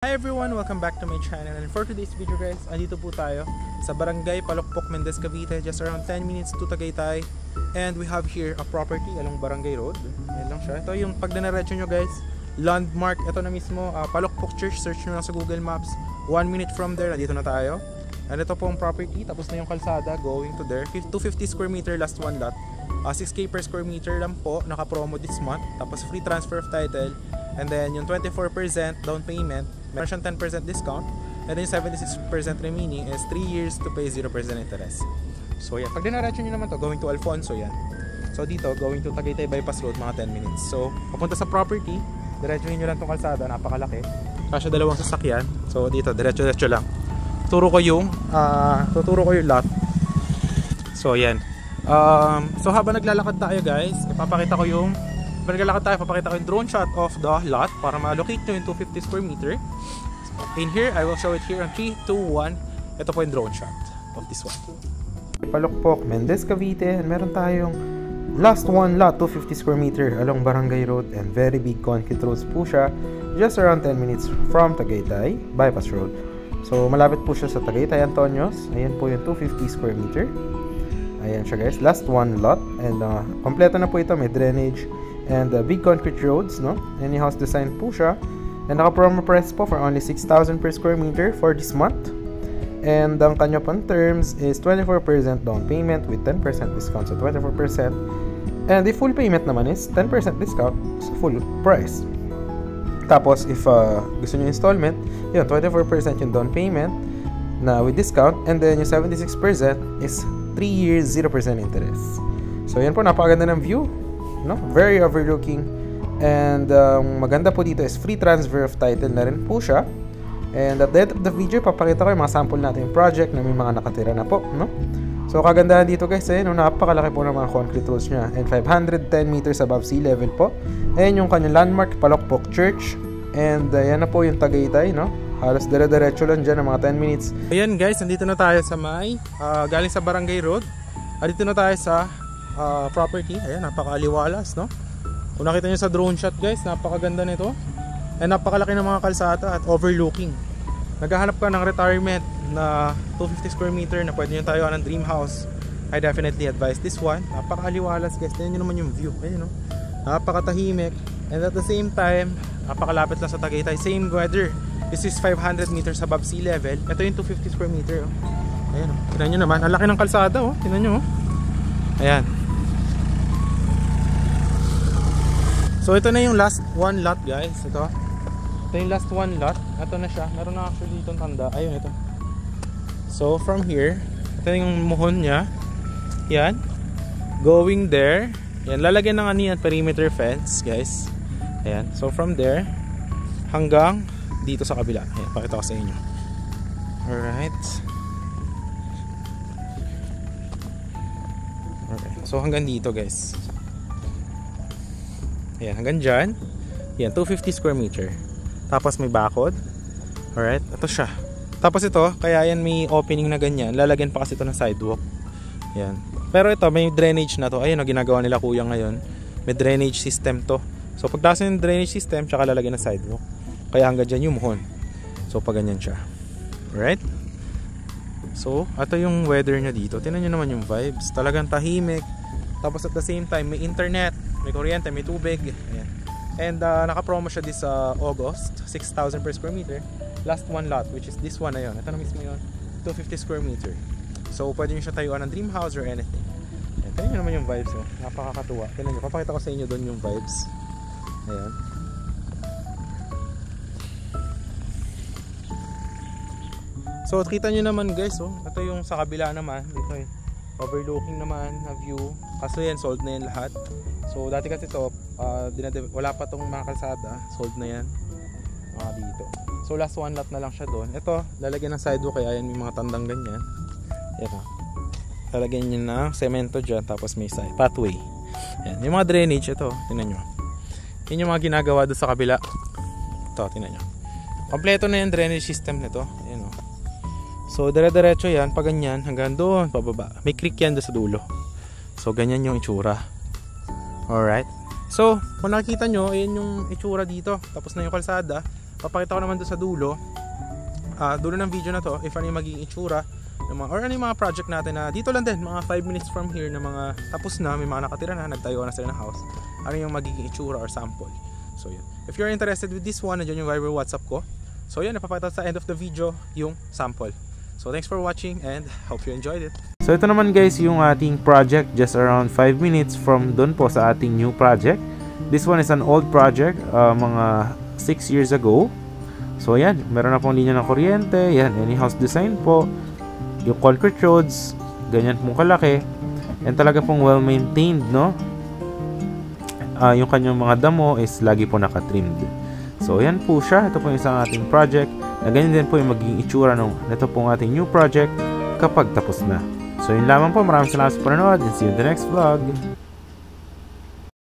Hi everyone! Welcome back to my channel, and for today's video guys, andito po tayo sa Barangay Palokpok, Mendez, Cavite, just around 10 minutes to Tagaytay. And we have here a property along Barangay Road. Ayan lang siya. Ito yung pag dinaretso nyo guys, landmark, ito na mismo, Palokpok Church. Search nyo lang sa Google Maps. 1 minute from there, andito na tayo. And ito po ang property, tapos na yung kalsada going to there. 250 square meter, last one lot. 6K per square meter lang po, naka-promo this month. Tapos free transfer of title. And then yung 24% down payment, meron siyang 10% discount. And then yung 76% remaining is 3 years to pay 0% interest. So yeah, pag dinaretso nyo naman to, going to Alfonso yan. So dito, going to Tagaytay Bypass Road, mga 10 minutes. So papunta sa property, diretso nyo lang tong kalsada, napakalaki. Kasya dalawang sasakyan. So dito, diretso-diretso lang. Tuturo ko yung lot. So yan. So habang naglalakad tayo guys, ipapakita ko yung drone shot of the lot para ma-allocate nyo yung 250 square meter. In here, I will show it here on 3, 2, 1. Ito po yung drone shot of this one. Palokpok, Mendez, Cavite, and meron tayong last one lot, 250 square meter along Barangay Road, and very big concrete roads po siya, just around 10 minutes from Tagaytay Bypass Road. So malapit po siya sa Tagaytay Antonios. Ayan po yung 250 square meter. Ayan siya guys, last one lot, and kompleto na po ito, may drainage and big concrete roads, no? Any house design po siya. And naka-promo price po for only 6,000 per square meter for this month. And ang kanya pang terms is 24% down payment with 10% discount, so 24%. And the full payment naman is 10% discount sa full price. Tapos if gusto nyo installment, yun, 24% yung down payment na with discount, and then yung 76% is 3 years 0% interest. So yan po, napakaganda ng view, no? Very overlooking. And maganda po dito is free transfer of title na rin po siya. And at the end of the video, papakita ko yung mga sample natin yung project na may mga nakatira na po, no? So kagandahan dito guys, napakalaki po ng mga concrete roads niya, and 510 meters above sea level po. Ayan yung kanyang landmark, Palokpok Church. And yan na po yung Tagaytay, no? Halos dire-diretso lang dyan ng mga 10 minutes. Ayan guys, nandito na tayo sa galing sa Barangay Road. Nandito na tayo sa property. Ayan, napaka-aliwalas, no? Kung nakita nyo sa drone shot guys, napakaganda nito. And napakalaki ng mga kalsada at overlooking. Naghahanap ka ng retirement na 250 square meter na pwede nyo tayo ng dream house, I definitely advise this one. Napaka-aliwalas guys. Tignan nyo naman yung view. Ayan, no? Napakatahimik. And at the same time, napakalapit lang sa Tagaytay. Same weather. This is 500 meters above sea level. Ito yung 250 square meter. Oh. Ayan, oh. Tignan nyo naman. Ang laki ng kalsada. Oh. Tignan nyo. Oh. Ayan. So ito na yung last one lot guys. Ito yung last one lot. Ito na siya. Meron na actually ditong tanda. Ayun, ito. So from here, ito yung muhon niya. Yan. Going there. Yan. Lalagyan ng aniyan perimeter fence guys. Ayan. So from there hanggang dito sa kabila. Ayan. Pakita ko sa inyo. Alright. So hanggang dito guys. Ayan, hanggang dyan. Ayan, 250 square meter. Tapos may bakod. Alright, ito siya. Tapos ito, kaya yan may opening na ganyan. Lalagyan pa kasi ito ng sidewalk. Ayan. Pero ito, may drainage na to. Ayun, ginagawa nila kuya ngayon. May drainage system to. So pagtaas ng drainage system, tsaka lalagyan ng sidewalk. Kaya hanggang dyan yung muhon. So pag ganyan siya. Alright. So, ito yung weather niya dito. Tingnan nyo naman yung vibes. Talagang tahimik. Tapos at the same time, may internet, may kuryente, may tubig. Ayan. And naka-promo siya this August, 6,000 per square meter. Last one lot, which is this one na yun. Ito na mismo yun, 250 square meter. So pwede nyo siya tayuan ng dream house or anything. Ayan. Tignan nyo naman yung vibes. Oh. Napakakatuwa. Tignan nyo, papakita ko sa inyo doon yung vibes. Ayan. So kita nyo naman guys, oh. Ito yung sa kabila naman. Dito yung overlooking naman na view. Kaso yan, sold na yan lahat. So dati kasi ito, wala pa tong mga kalsada. Sold na yan dito. So last one lot na lang siya doon. Ito, lalagyan ng sidewalk, kaya yan may mga tandang ganyan. Yan o. Lalagyan nyo ng semento dyan, tapos may pathway. Yan. Yung mga drainage, ito, tingnan nyo. Yan yung mga ginagawa doon sa kabila. Ito, tingnan nyo. Kompleto na yung drainage system nito. Yan o. So dire-diretso yan, pag ganyan, hanggang doon, pababa. May creek yan doon sa dulo. So ganyan yung itsura. Alright. So, kung nakikita nyo, ayan yung itsura dito. Tapos na yung kalsada. papakita ko naman doon sa dulo ng video na to if ano yung magiging itsura ng mga, or ano yung mga project natin na dito lang din, mga 5 minutes from here na mga tapos na, may mga nakatira na, nagtayo na sila ng house, ano yung magiging itsura or sample. So yun, if you're interested with this one, nandiyan yung Viber WhatsApp ko. So yun, napapakita sa end of the video yung sample. So thanks for watching and hope you enjoyed it. So ito naman guys yung ating project, just around 5 minutes from doon po sa ating new project. This one is an old project, mga 6 years ago. So yan, meron na pong linya ng kuryente, yan, any house design po. Yung concrete roads, ganyan pong kalaki. And talaga pong well maintained, no? Yung kanyang mga damo is lagi po nakatrimmed. So yan po siya, ito po yung isang ating project. Na ganyan din po yung magiging itsura nito pong ating new project kapag tapos na. So yun lamang po, maraming salamat sa panonood and see you in the next vlog.